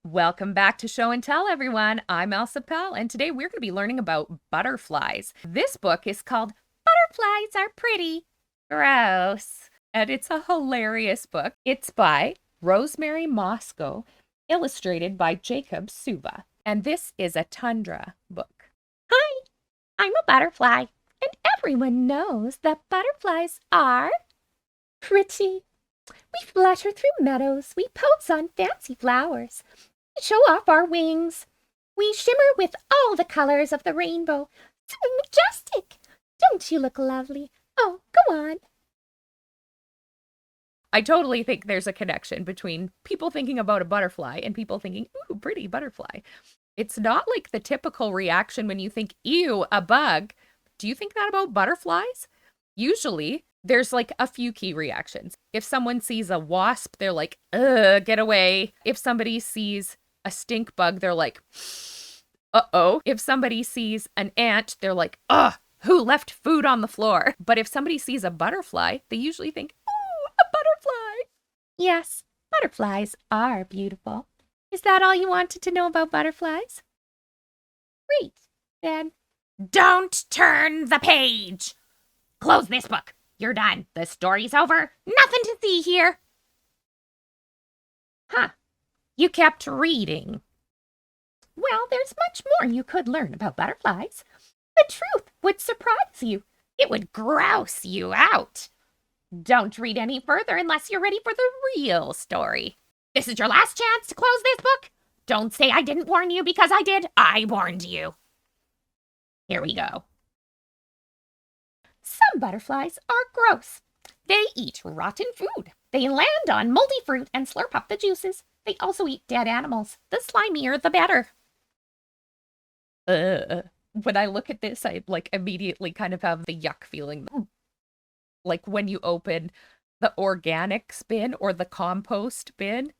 Welcome back to Show and Tell, everyone. I'm Elsa Pell, and today we're going to be learning about butterflies. This book is called Butterflies Are Pretty. Gross. And it's a hilarious book. It's by Rosemary Mosco, illustrated by Jacob Souva. And this is a tundra book. Hi, I'm a butterfly, and everyone knows that butterflies are pretty. We flutter through meadows, we pose on fancy flowers. We show off our wings. We shimmer with all the colors of the rainbow. So majestic! Don't you look lovely? Oh, go on. I totally think there's a connection between people thinking about a butterfly and people thinking, ooh, pretty butterfly. It's not like the typical reaction when you think, ew, a bug. Do you think that about butterflies? Usually, there's like a few key reactions. If someone sees a wasp, they're like, ugh, get away. If somebody sees a stink bug, they're like, uh-oh. If somebody sees an ant, they're like, ugh, who left food on the floor? But if somebody sees a butterfly, they usually think, ooh, a butterfly. Yes, butterflies are beautiful. Is that all you wanted to know about butterflies? Great. Then don't turn the page. Close this book. You're done. The story's over. Nothing to see here. Huh. You kept reading. Well, there's much more you could learn about butterflies. The truth would surprise you. It would grouse you out. Don't read any further unless you're ready for the real story. This is your last chance to close this book. Don't say I didn't warn you because I did. I warned you. Here we go. Some butterflies are gross. They eat rotten food. They land on moldy fruit and slurp up the juices. They also eat dead animals. The slimier, the better. When I look at this, I immediately kind of have the yuck feeling. Like when you open the organics bin or the compost bin.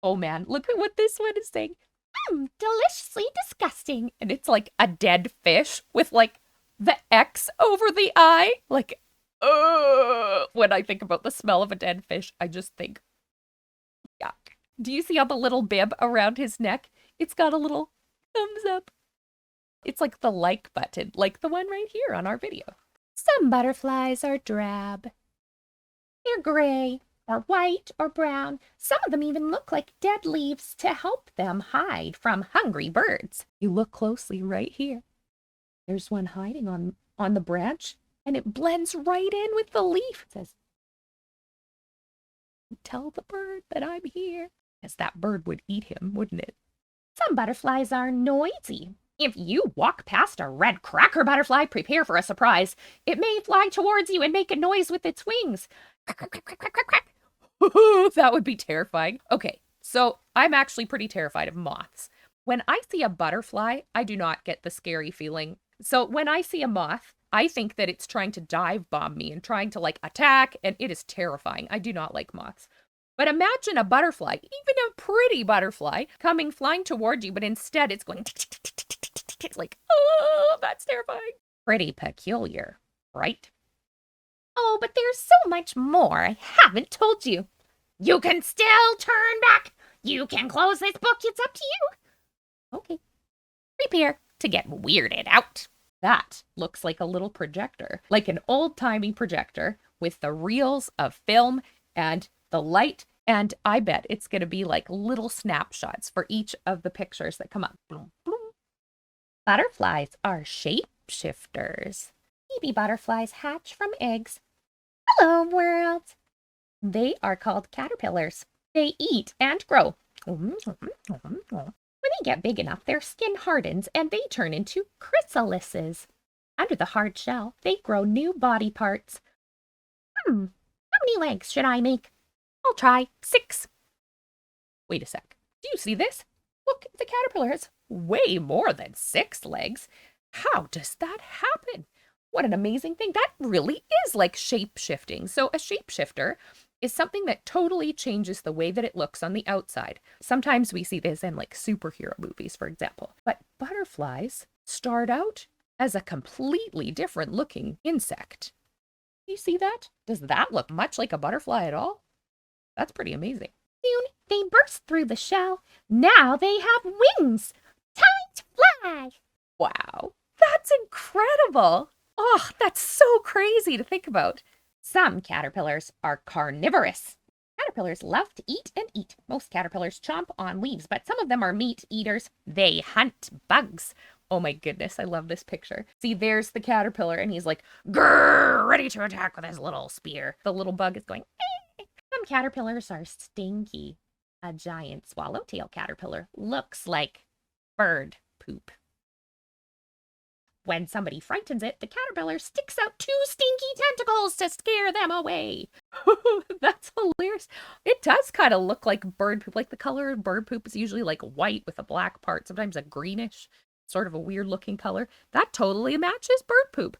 Oh man, look at what this one is saying. Deliciously disgusting. And it's like a dead fish with the X over the eye. When I think about the smell of a dead fish, I just think, yuck. Do you see on the little bib around his neck? It's got a little thumbs up. It's like the like button, like the one right here on our video. Some butterflies are drab. They're gray, or white, or brown. Some of them even look like dead leaves to help them hide from hungry birds. You look closely right here. There's one hiding on the branch, and it blends right in with the leaf. It says, tell the bird that I'm here. As that bird would eat him, wouldn't it? Some butterflies are noisy. If you walk past a red cracker butterfly, prepare for a surprise. It may fly towards you and make a noise with its wings. Quack, quack, quack, quack, quack, quack. That would be terrifying. Okay, so I'm actually pretty terrified of moths. When I see a butterfly, I do not get the scary feeling. So when I see a moth, I think that it's trying to dive bomb me and trying to attack, and it is terrifying. I do not like moths. But imagine a butterfly, even a pretty butterfly, coming flying toward you, but instead it's going it's like, oh, that's terrifying. Pretty peculiar, right? Oh, but there's so much more I haven't told you. You can still turn back. You can close this book. It's up to you. Okay. Prepare to get weirded out. That looks like a little projector, like an old-timey projector with the reels of film and the light, and I bet it's going to be like little snapshots for each of the pictures that come up. Boom, boom. Butterflies are shapeshifters. Baby butterflies hatch from eggs. Hello, world. They are called caterpillars. They eat and grow. When they get big enough, their skin hardens and they turn into chrysalises. Under the hard shell, they grow new body parts. How many legs should I make? I'll try 6. Wait a sec. Do you see this? Look, the caterpillar has way more than 6 legs. How does that happen? What an amazing thing. That really is like shape-shifting. So a shapeshifter is something that totally changes the way that it looks on the outside. Sometimes we see this in superhero movies, for example. But butterflies start out as a completely different looking insect. You see that? Does that look much like a butterfly at all? That's pretty amazing. Soon they burst through the shell. Now they have wings. Time to fly. Wow, that's incredible. Oh, that's so crazy to think about. Some caterpillars are carnivorous. Caterpillars love to eat and eat. Most caterpillars chomp on leaves, but some of them are meat eaters. They hunt bugs. Oh my goodness, I love this picture. See, there's the caterpillar, and he's like, grrr, ready to attack with his little spear. The little bug is going, eh. Some caterpillars are stinky. A giant swallowtail caterpillar looks like bird poop. When somebody frightens it, the caterpillar sticks out 2 stinky tentacles to scare them away. That's hilarious. It does kind of look like bird poop. Like the color of bird poop is usually like white with a black part, sometimes a greenish, sort of a weird looking color. That totally matches bird poop.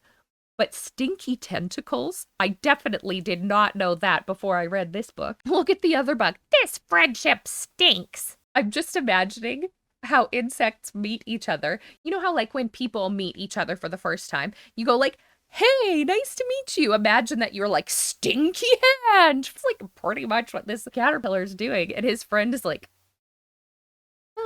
But stinky tentacles? I definitely did not know that before I read this book. Look at the other bug. This friendship stinks. I'm just imagining how insects meet each other. You know how like when people meet each other for the first time, you go like, hey, nice to meet you. Imagine that you're like, stinky hand. It's like pretty much what this caterpillar is doing. And his friend is like,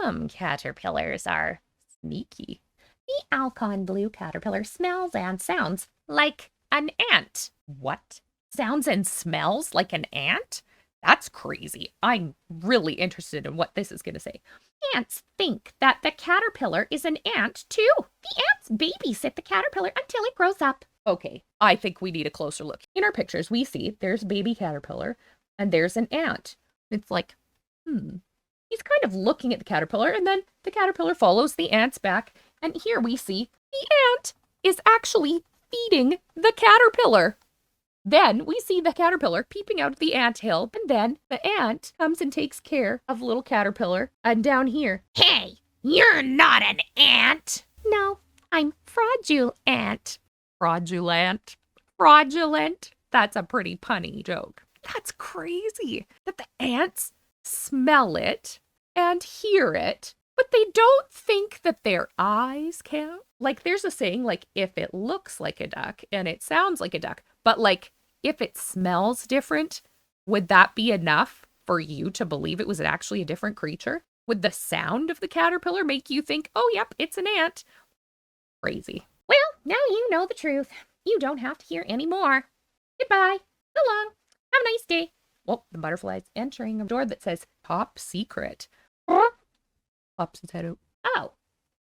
some caterpillars are sneaky. The Alcon blue caterpillar smells and sounds like an ant. What? Sounds and smells like an ant? That's crazy. I'm really interested in what this is going to say. Ants think that the caterpillar is an ant, too. The ants babysit the caterpillar until it grows up. Okay, I think we need a closer look. In our pictures, we see there's baby caterpillar and there's an ant. It's like, He's kind of looking at the caterpillar, and then the caterpillar follows the ant's back. And here we see the ant is actually feeding the caterpillar. Then we see the caterpillar peeping out of the anthill, and then the ant comes and takes care of little caterpillar. And down here, hey, you're not an ant. No, I'm fraudulent. Fraudulent. Fraudulent. That's a pretty punny joke. That's crazy that the ants smell it and hear it, but they don't think that their eyes count. Like there's a saying, like if it looks like a duck and it sounds like a duck, but like if it smells different, would that be enough for you to believe it was actually a different creature? Would the sound of the caterpillar make you think, oh, yep, it's an ant? Crazy. Well, now you know the truth. You don't have to hear any more. Goodbye. So long. Have a nice day. Well, the butterfly's entering a door that says top secret. Pops his head out. Oh,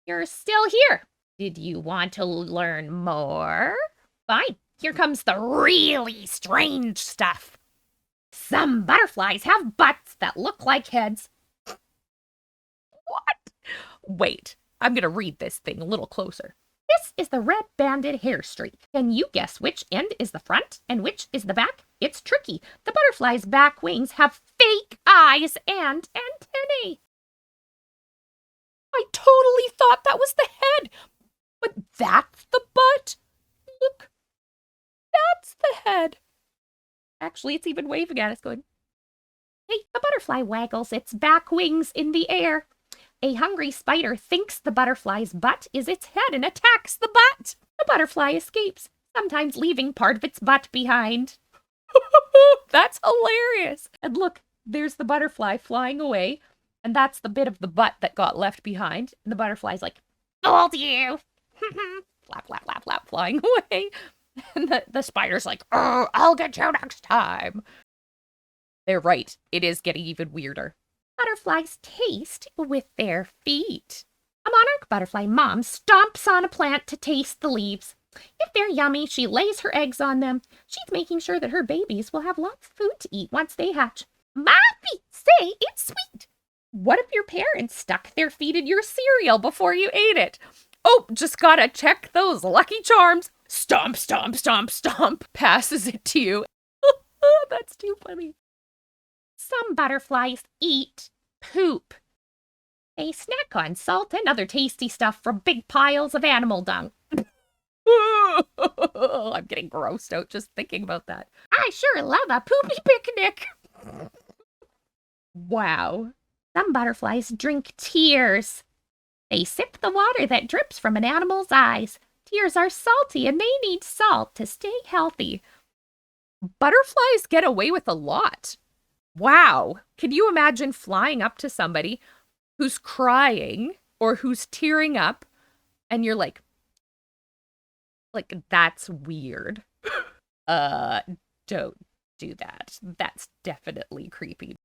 you're still here. Did you want to learn more? Fine. Here comes the really strange stuff. Some butterflies have butts that look like heads. What? Wait, I'm going to read this thing a little closer. This is the red-banded hair streak. Can you guess which end is the front and which is the back? It's tricky. The butterfly's back wings have fake eyes and antennae. I totally thought that was the head, but that's the butt. Look, that's the head. Actually, it's even waving at us going, hey, the butterfly waggles its back wings in the air. A hungry spider thinks the butterfly's butt is its head and attacks the butt. The butterfly escapes, sometimes leaving part of its butt behind. That's hilarious. And look, there's the butterfly flying away, and that's the bit of the butt that got left behind. And the butterfly's like, fooled you. Flap, flap, flap, flap, flying away. And the spider's like, oh, I'll get you next time. They're right. It is getting even weirder. Butterflies taste with their feet. A monarch butterfly mom stomps on a plant to taste the leaves. If they're yummy, she lays her eggs on them. She's making sure that her babies will have lots of food to eat once they hatch. My feet say it's sweet. What if your parents stuck their feet in your cereal before you ate it? Oh, just gotta check those lucky charms. Stomp, stomp, stomp, stomp. Passes it to you. That's too funny. Some butterflies eat poop. They snack on salt and other tasty stuff from big piles of animal dung. I'm getting grossed out just thinking about that. I sure love a poopy picnic. Wow. Some butterflies drink tears. They sip the water that drips from an animal's eyes. Tears are salty and they need salt to stay healthy. Butterflies get away with a lot. Wow. Can you imagine flying up to somebody who's crying or who's tearing up and you're like, that's weird. Uh, don't do that. That's definitely creepy.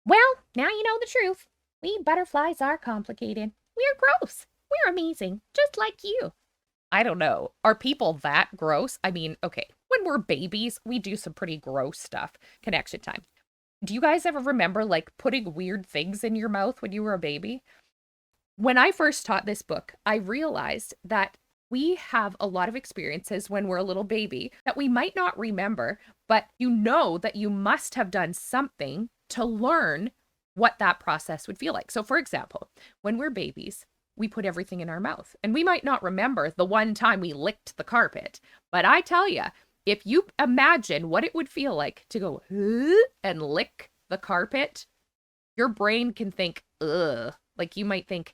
Well, now you know the truth. We butterflies are complicated. We're gross. We're amazing, just like you. I don't know. Are people that gross? I mean, okay, when we're babies, we do some pretty gross stuff. Connection time. Do you guys ever remember like putting weird things in your mouth when you were a baby? When I first taught this book, I realized that we have a lot of experiences when we're a little baby that we might not remember, but you know that you must have done something to learn what that process would feel like. So, for example, when we're babies, we put everything in our mouth, and we might not remember the one time we licked the carpet. But I tell you, if you imagine what it would feel like to go and lick the carpet, your brain can think, ugh. Like you might think,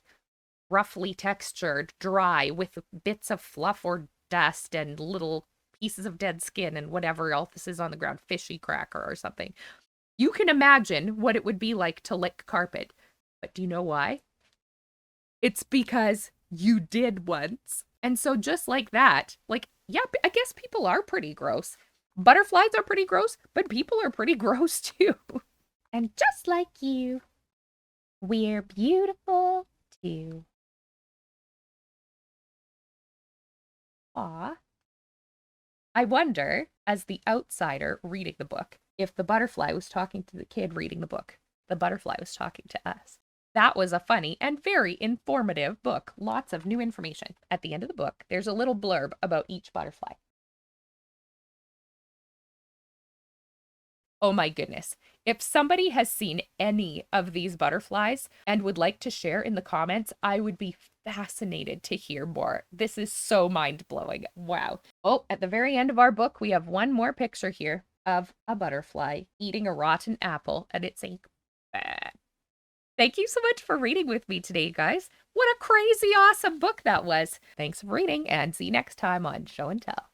roughly textured, dry, with bits of fluff or dust and little pieces of dead skin and whatever else is on the ground, fishy cracker or something. You can imagine what it would be like to lick carpet. But do you know why? It's because you did once. And so just like that, like, yeah, I guess people are pretty gross. Butterflies are pretty gross, but people are pretty gross too. And just like you, we're beautiful too. Aw. I wonder, as the outsider reading the book, if the butterfly was talking to the kid reading the book. The butterfly was talking to us. That was a funny and very informative book. Lots of new information. At the end of the book, there's a little blurb about each butterfly. Oh my goodness. If somebody has seen any of these butterflies and would like to share in the comments, I would be fascinated to hear more. This is so mind-blowing. Wow. Oh, at the very end of our book, we have one more picture here of a butterfly eating a rotten apple, and it's saying, bah. Thank you so much for reading with me today, guys. What a crazy awesome book that was. Thanks for reading, and see you next time on Show and Tell.